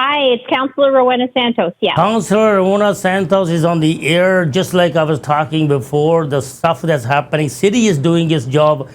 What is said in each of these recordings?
Hi, it's Councillor Rowena Santos. Yeah. Councillor Rowena Santos is on the air, just like I was talking before. The stuff that's happening, city is doing its job.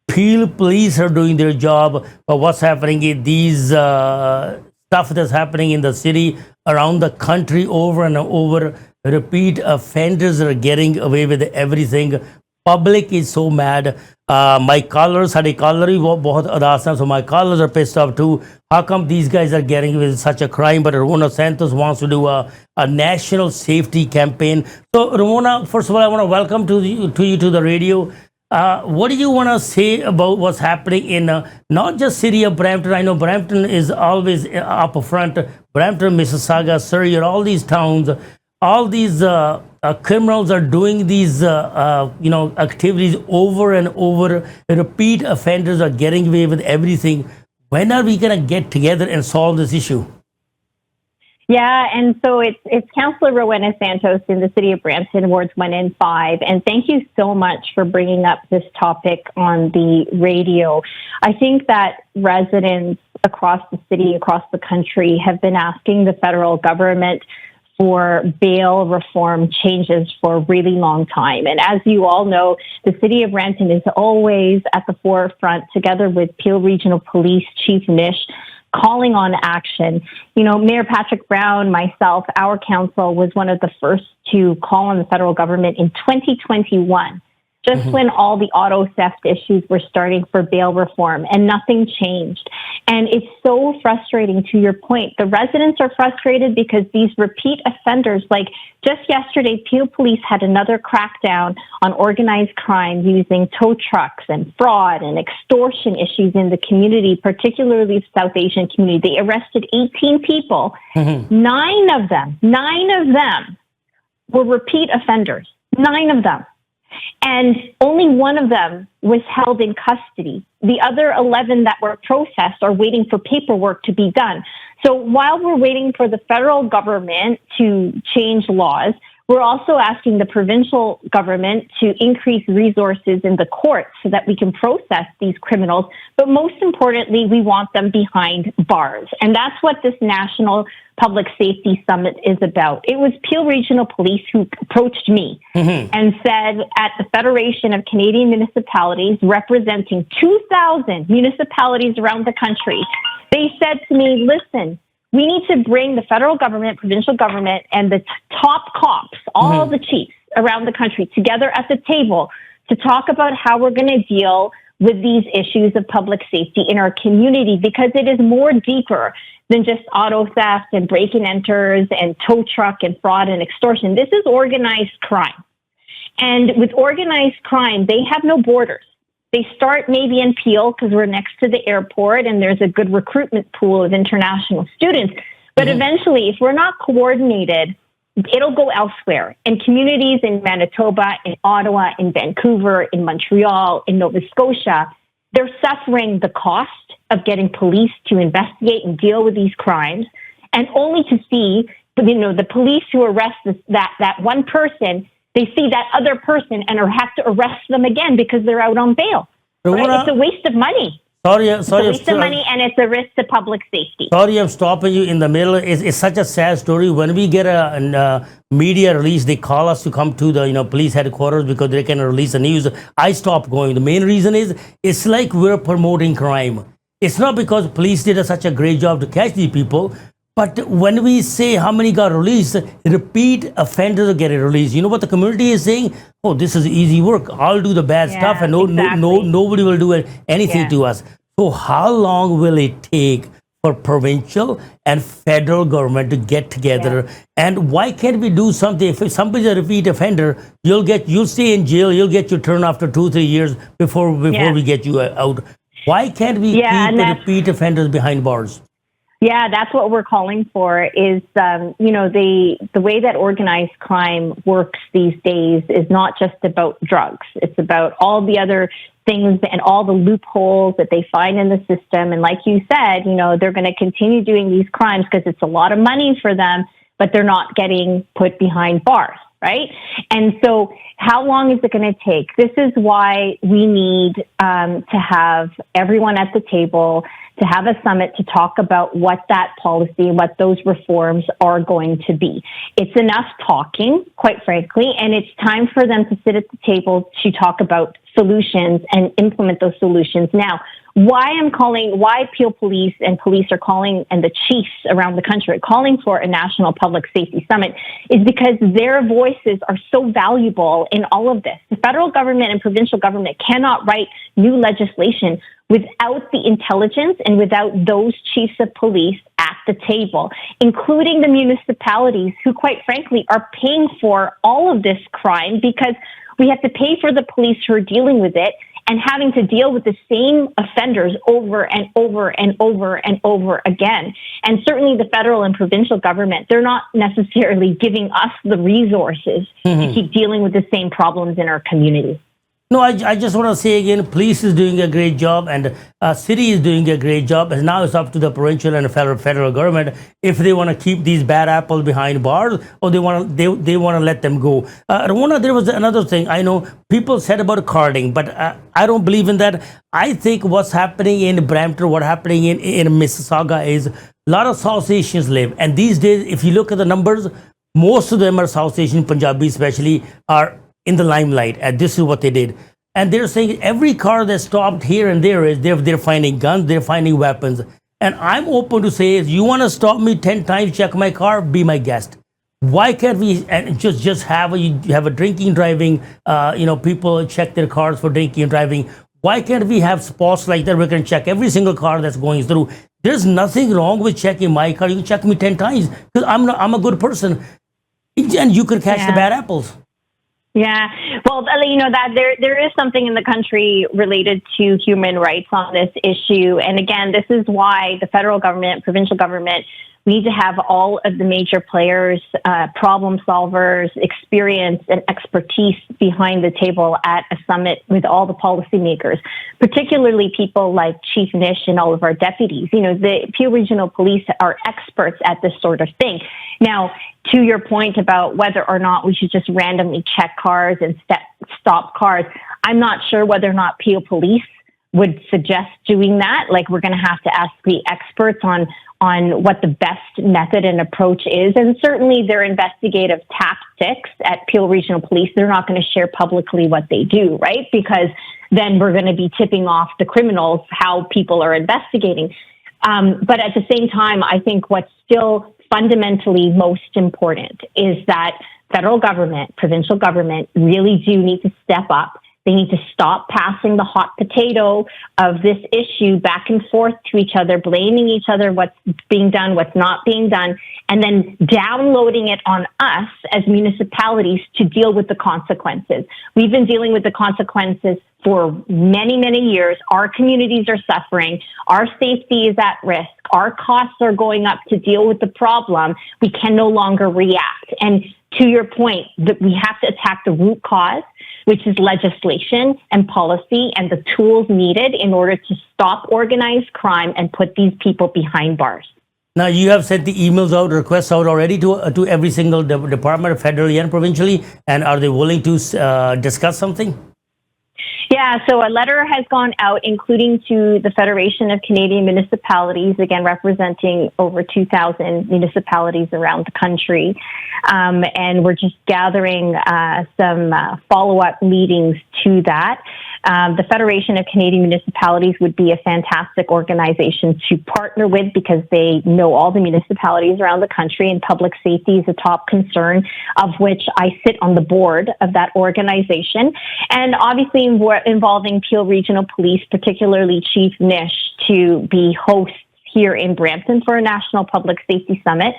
Peel police are doing their job, but what's happening is these stuff that's happening in the city, around the country, over and over. Repeat offenders are getting away with everything. Public is so mad. My callers, साडे caller ही बहुत अदास हैं, so my callers are pissed off too. How come these guys are getting with such a crime? But Rowena Santos wants to do a national safety campaign. So Rowena, first of all, I want to welcome you to the radio. What do you want to say about what's happening in not just city of Brampton? I know Brampton is always up front. Brampton, Mississauga, Surrey, all these towns, all these criminals are doing these activities over and over. Repeat offenders are getting away with everything. When are we going to get together and solve this issue? Yeah, and so it's Councillor Rowena Santos in the City of Brampton, Wards 1 and 5. And thank you so much for bringing up this topic on the radio. I think that residents across the city, across the country, have been asking the federal government for bail reform changes for a really long time. And as you all know, the City of Brampton is always at the forefront, together with Peel Regional Police Chief Nish, calling on action. You know, Mayor Patrick Brown, myself, our council was one of the first to call on the federal government in 2021, just when all the auto theft issues were starting for bail reform, and nothing changed. And it's so frustrating, to your point. The residents are frustrated because these repeat offenders, like just yesterday, Peel Police had another crackdown on organized crime using tow trucks and fraud and extortion issues in the community, particularly the South Asian community. They arrested 18 people. Nine of them were repeat offenders. 9 of them. And only one of them was held in custody. The other 11 that were processed are waiting for paperwork to be done. So while we're waiting for the federal government to change laws, we're also asking the provincial government to increase resources in the courts so that we can process these criminals. But most importantly, we want them behind bars. And that's what this National Public Safety Summit is about. It was Peel Regional Police who approached me and said, at the Federation of Canadian Municipalities, representing 2,000 municipalities around the country, they said to me, listen, we need to bring the federal government, provincial government, and the top cops, all the chiefs around the country, together at the table to talk about how we're going to deal with these issues of public safety in our community, because it is more deeper than just auto theft and break-and enters and tow truck and fraud and extortion. This is organized crime. And with organized crime, they have no borders. They start maybe in Peel because we're next to the airport and there's a good recruitment pool of international students. But eventually, if we're not coordinated, it'll go elsewhere. And communities in Manitoba, in Ottawa, in Vancouver, in Montreal, in Nova Scotia, they're suffering the cost of getting police to investigate and deal with these crimes, and only to see, the police who arrest that one person, they see that other person and have to arrest them again because they're out on bail. Right? It's a waste of money. It's a waste of money, and it's a risk to public safety. Sorry, I'm stopping you in the middle. It's such a sad story. When we get a media release, they call us to come to the police headquarters because they can release the news. I stop going. The main reason is it's like we're promoting crime. It's not because police did such a great job to catch these people. But when we say how many got released, repeat offenders are getting released. You know what the community is saying? Oh, this is easy work. I'll do the bad stuff, and nobody will do anything to us. So how long will it take for provincial and federal government to get together? And why can't we do something? If somebody's a repeat offender, you'll stay in jail. You'll get your turn after 2-3 years before we get you out. Why can't we keep the repeat offenders behind bars? Yeah, that's what we're calling for is, the way that organized crime works these days is not just about drugs. It's about all the other things and all the loopholes that they find in the system. And like you said, they're going to continue doing these crimes because it's a lot of money for them, but they're not getting put behind bars. right? And so how long is it going to take? This is why we need to have everyone at the table, to have a summit to talk about what that policy, what those reforms are going to be. It's enough talking, quite frankly, and it's time for them to sit at the table to talk about solutions and implement those solutions. Now, why Peel Police and police are calling, and the chiefs around the country are calling for a national public safety summit, is because their voices are so valuable in all of this. The federal government and provincial government cannot write new legislation without the intelligence and without those chiefs of police at the table, including the municipalities who, quite frankly, are paying for all of this crime, because we have to pay for the police who are dealing with it and having to deal with the same offenders over and over and over and over again. And certainly the federal and provincial government, they're not necessarily giving us the resources to keep dealing with the same problems in our community. No, I just want to say again, police is doing a great job, and city is doing a great job. And now it's up to the provincial and federal government if they want to keep these bad apples behind bars, or they want to let them go. Rowena, there was another thing. I know people said about carding, but I don't believe in that. I think what's happening in Brampton, what's happening in Mississauga is a lot of South Asians live, and these days, if you look at the numbers, most of them are South Asian, Punjabi especially, are in the limelight, and this is what they did. And they're saying every car that stopped here and there is they're finding guns, they're finding weapons. And I'm open to say, you want to stop me 10 times, check my car, be my guest. Why can't we just have a drinking, driving? People check their cars for drinking and driving. Why can't we have spots like that? We can check every single car that's going through. There's nothing wrong with checking my car. You can check me 10 times because I'm a good person, and you can catch the bad apples. Yeah, well, that there is something in the country related to human rights on this issue. And again, this is why the federal government, provincial government, we need to have all of the major players, problem solvers, experience and expertise behind the table at a summit with all the policymakers, particularly people like Chief Nish and all of our deputies. The Peel Regional Police are experts at this sort of thing. Now, to your point about whether or not we should just randomly check cars and stop cars, I'm not sure whether or not Peel Police would suggest doing that. Like, we're going to have to ask the experts on what the best method and approach is. And certainly their investigative tactics at Peel Regional Police, they're not going to share publicly what they do, right? Because then we're going to be tipping off the criminals how people are investigating. But at the same time, I think what's still fundamentally most important is that federal government, provincial government really do need to step up. They need to stop passing the hot potato of this issue back and forth to each other, blaming each other, what's being done, what's not being done, and then downloading it on us as municipalities to deal with the consequences. We've been dealing with the consequences for many, many years. Our communities are suffering. Our safety is at risk. Our costs are going up to deal with the problem. We can no longer react. And to your point, that we have to attack the root cause, which is legislation and policy and the tools needed in order to stop organized crime and put these people behind bars. Now, you have sent the emails out, requests out already to every single department, federally and provincially, and are they willing to discuss something? Yeah, so a letter has gone out, including to the Federation of Canadian Municipalities, again, representing over 2,000 municipalities around the country. And we're just gathering some follow-up meetings to that. The Federation of Canadian Municipalities would be a fantastic organization to partner with because they know all the municipalities around the country, and public safety is a top concern, of which I sit on the board of that organization. And obviously involving Peel Regional Police, particularly Chief Nish, to be hosts here in Brampton for a National Public Safety Summit.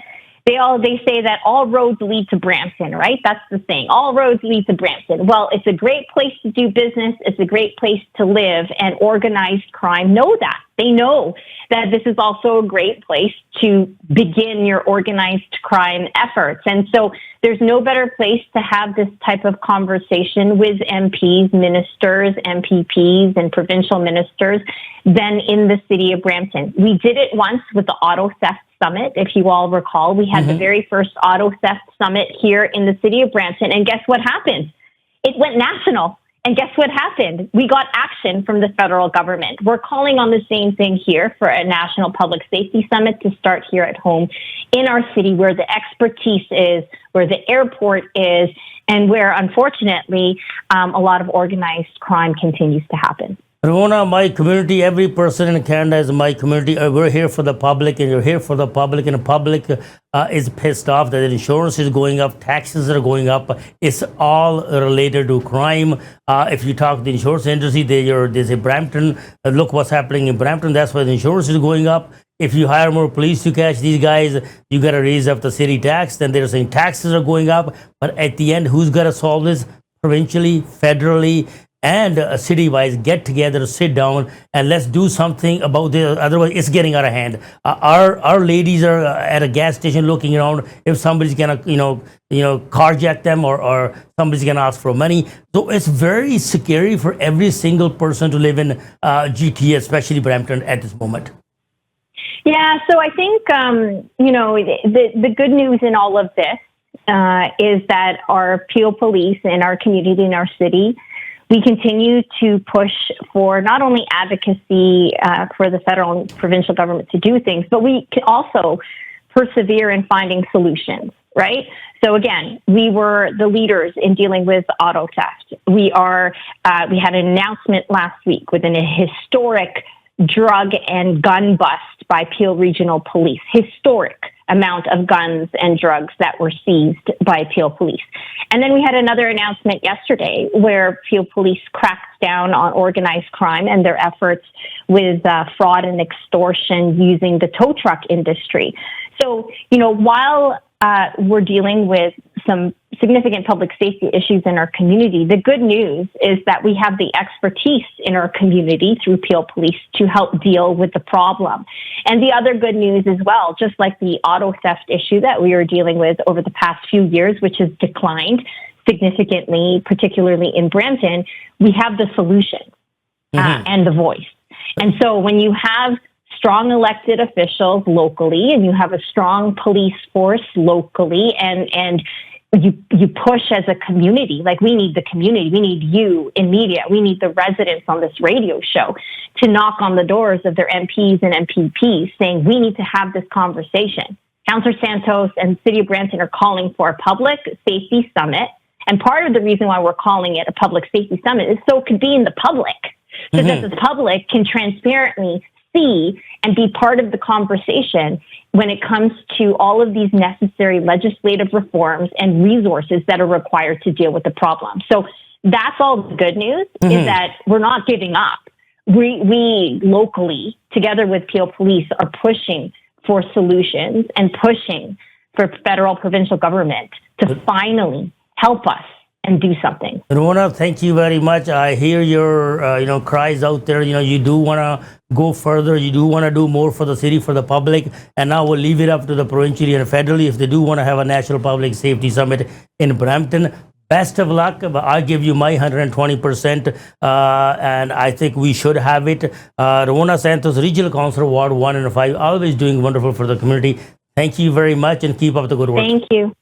They say that all roads lead to Brampton, right? That's the saying. All roads lead to Brampton. Well, it's a great place to do business. It's a great place to live, and organized crime know that. They know that this is also a great place to begin your organized crime efforts. And so there's no better place to have this type of conversation with MPs, ministers, MPPs, and provincial ministers than in the city of Brampton. We did it once with the auto theft summit. If you all recall, we had the very first auto theft summit here in the city of Brampton. And guess what happened? It went national. And guess what happened? We got action from the federal government. We're calling on the same thing here for a national public safety summit to start here at home in our city, where the expertise is, where the airport is, and where, unfortunately, a lot of organized crime continues to happen. Rowena, my community, every person in Canada is my community. We're here for the public, and you're here for the public, and the public is pissed off that the insurance is going up, taxes are going up. It's all related to crime. If you talk to the insurance industry, they say Brampton, look what's happening in Brampton. That's why the insurance is going up. If you hire more police to catch these guys, you got to raise up the city tax. Then they're saying taxes are going up. But at the end, who's got to solve this? Provincially, federally, and city-wise, get together, sit down, and let's do something about this. Otherwise, it's getting out of hand. Our ladies are at a gas station looking around if somebody's gonna, carjack them, or somebody's gonna ask for money. So it's very scary for every single person to live in GTA, especially Brampton, at this moment. Yeah, so I think the good news in all of this is that our Peel Police in our community, in our city, we continue to push for not only advocacy for the federal and provincial government to do things, but we can also persevere in finding solutions, right? So again, we were the leaders in dealing with auto theft. We had an announcement last week with a historic drug and gun bust by Peel Regional Police. Historic amount of guns and drugs that were seized by Peel Police. And then we had another announcement yesterday where Peel Police cracked down on organized crime and their efforts with fraud and extortion using the tow truck industry. So, while we're dealing with some significant public safety issues in our community, the good news is that we have the expertise in our community through Peel Police to help deal with the problem. And the other good news as well, just like the auto theft issue that we are dealing with over the past few years, which has declined significantly, particularly in Brampton, we have the solution and the voice. And so when you have strong elected officials locally, and you have a strong police force locally, and you push as a community, like we need the community, we need you in media, we need the residents on this radio show to knock on the doors of their MPs and MPPs saying we need to have this conversation. Councillor Santos and City of Brampton are calling for a public safety summit. And part of the reason why we're calling it a public safety summit is so it could be in the public, so that the public can transparently see and be part of the conversation when it comes to all of these necessary legislative reforms and resources that are required to deal with the problem. So that's all the good news, is that we're not giving up. We locally, together with Peel Police, are pushing for solutions and pushing for federal, provincial government to finally help us and do something. Rowena, thank you very much. I hear your cries out there. You do want to go further. You do want to do more for the city, for the public. And now we'll leave it up to the provincially and federally if they do want to have a national public safety summit in Brampton. Best of luck. I give you my 120%, and I think we should have it. Rowena Santos, Regional Councillor, Ward 1 and 5, always doing wonderful for the community. Thank you very much, and keep up the good work. Thank you.